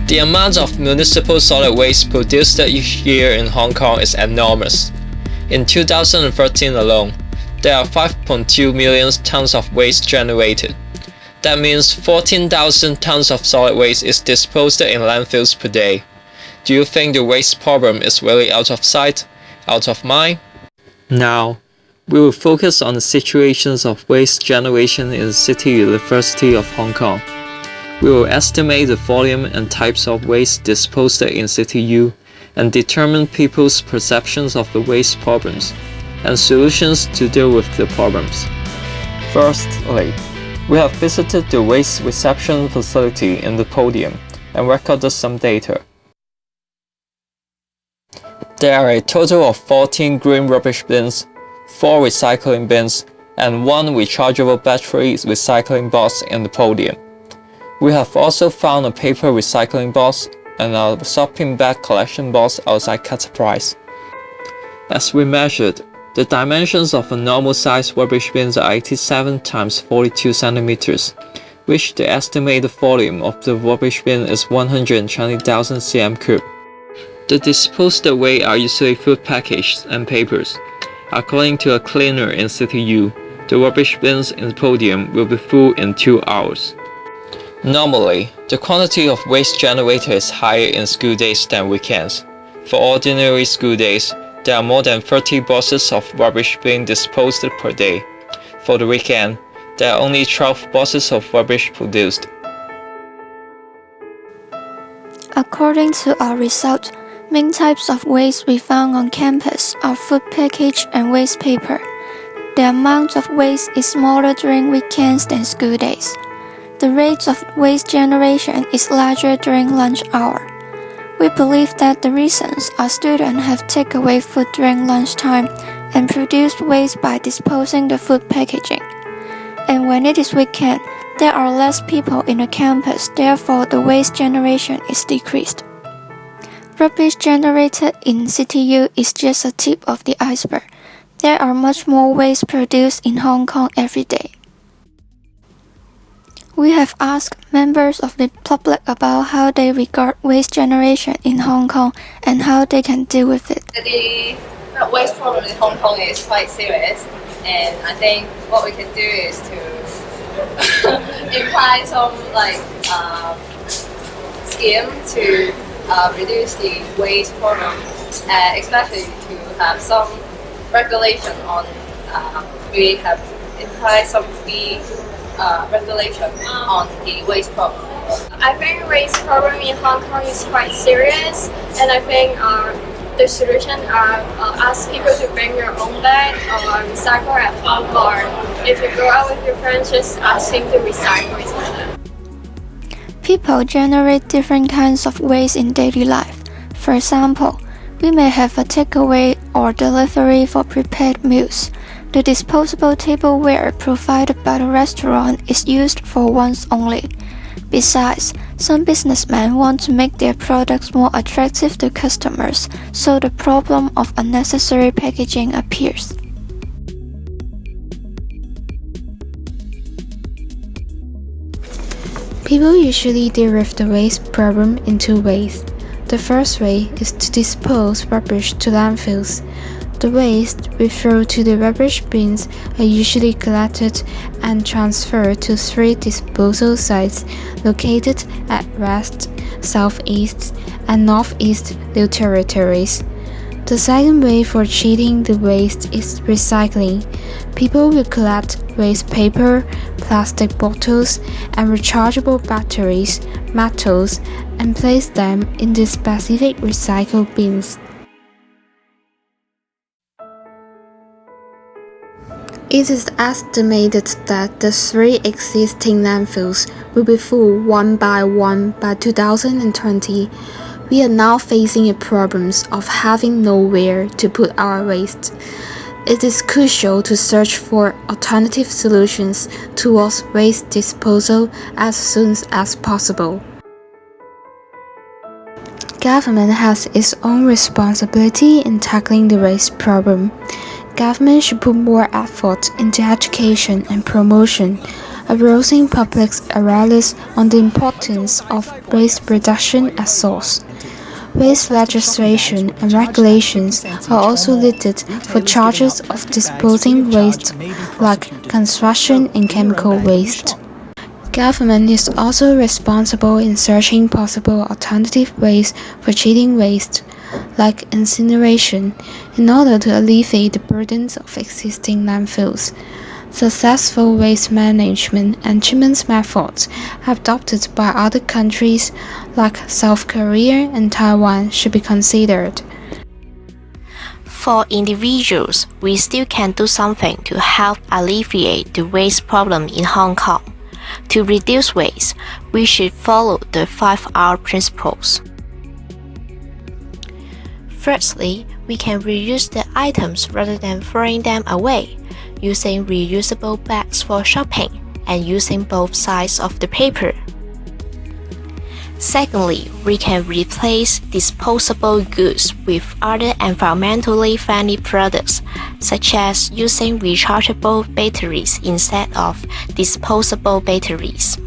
The amount of municipal solid waste produced each year in Hong Kong is enormous. In 2013 alone, there are 5.2 million tons of waste generated. That means 14,000 tons of solid waste is disposed in landfills per day. Do you think the waste problem is really out of sight, out of mind? Now, we will focus on the situations of waste generation in the City University of Hong Kong. We will estimate the volume and types of waste disposed in City U and determine people's perceptions of the waste problems and solutions to deal with the problems. Firstly, we have visited the waste reception facility in the podium and recorded some data. There are a total of 14 green rubbish bins, 4 recycling bins, and 1 rechargeable battery recycling box in the podium. We have also found a paper recycling box and a shopping bag collection box outside cut price. As we measured, the dimensions of a normal-sized rubbish bin are 87 x 42 cm, which the estimated volume of the rubbish bin is 120,000 cm3. The disposed waste are usually food packages and papers. According to a cleaner in City U, the rubbish bins in the podium will be full in 2 hours. Normally, the quantity of waste generated is higher in school days than weekends. For ordinary school days, there are more than 30 boxes of rubbish being disposed per day. For the weekend, there are only 12 boxes of rubbish produced. According to our result, main types of waste we found on campus are food package and waste paper. The amount of waste is smaller during weekends than school days. The rate of waste generation is larger during lunch hour. We believe that the reasons are students have taken away food during lunchtime and produced waste by disposing the food packaging. And when it is weekend, there are less people in the campus, therefore the waste generation is decreased. Rubbish generated in City U is just a tip of the iceberg. There are much more waste produced in Hong Kong every day. We have asked members of the public about how they regard waste generation in Hong Kong and how they can deal with it. The waste problem in Hong Kong is quite serious, and I think what we can do is to imply some scheme to reduce the waste problem, especially to have some regulation on. We have implied some fee regulation on the waste problem. I think waste problem in Hong Kong is quite serious, and I think the solution are ask people to bring your own bag or recycle at home, or if you go out with your friends, just ask him to recycle instead. People generate different kinds of waste in daily life. For example, we may have a takeaway or delivery for prepared meals. The disposable tableware provided by the restaurant is used for once only. Besides, some businessmen want to make their products more attractive to customers, so the problem of unnecessary packaging appears. People usually deal with the waste problem in 2 ways. The first way is to dispose rubbish to landfills. The waste we throw to the rubbish bins are usually collected and transferred to 3 disposal sites located at West, Southeast, and Northeast New Territories. The second way for treating the waste is recycling. People will collect waste paper, plastic bottles, and rechargeable batteries, metals, and place them in the specific recycle bins. It is estimated that the 3 existing landfills will be full one by 2020. We are now facing a problem of having nowhere to put our waste. It is crucial to search for alternative solutions towards waste disposal as soon as possible. Government has its own responsibility in tackling the waste problem. Government should put more effort into education and promotion. arousing public awareness on the importance of waste reduction at source. Waste legislation and regulations are also needed for charges of disposing waste like construction and chemical waste. Government is also responsible in searching possible alternative ways for treating waste, like incineration, in order to alleviate the burdens of existing landfills. Successful waste management and treatment methods adopted by other countries like South Korea and Taiwan should be considered. For individuals, we still can do something to help alleviate the waste problem in Hong Kong. To reduce waste, we should follow the 5R principles. Firstly, we can reuse the items rather than throwing them away, using reusable bags for shopping and using both sides of the paper. Secondly, we can replace disposable goods with other environmentally friendly products, such as using rechargeable batteries instead of disposable batteries.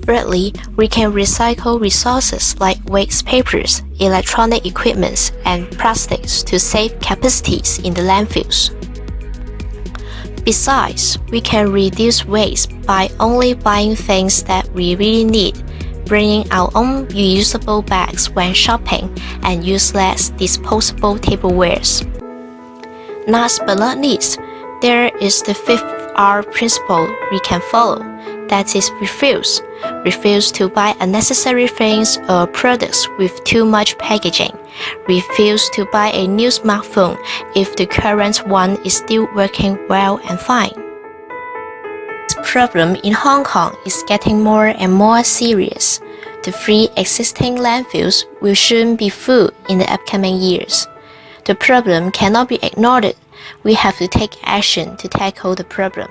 Thirdly, we can recycle resources like waste papers, electronic equipment, and plastics to save capacities in the landfills. Besides, we can reduce waste by only buying things that we really need, bringing our own reusable bags when shopping, and use less disposable tablewares. Last but not least, there is the 5R principle we can follow, that is refuse. Refuse to buy unnecessary things or products with too much packaging. Refuse to buy a new smartphone if the current one is still working well and fine. This problem in Hong Kong is getting more and more serious. The 3 existing landfills will soon be full in the upcoming years. The problem cannot be ignored. We have to take action to tackle the problem.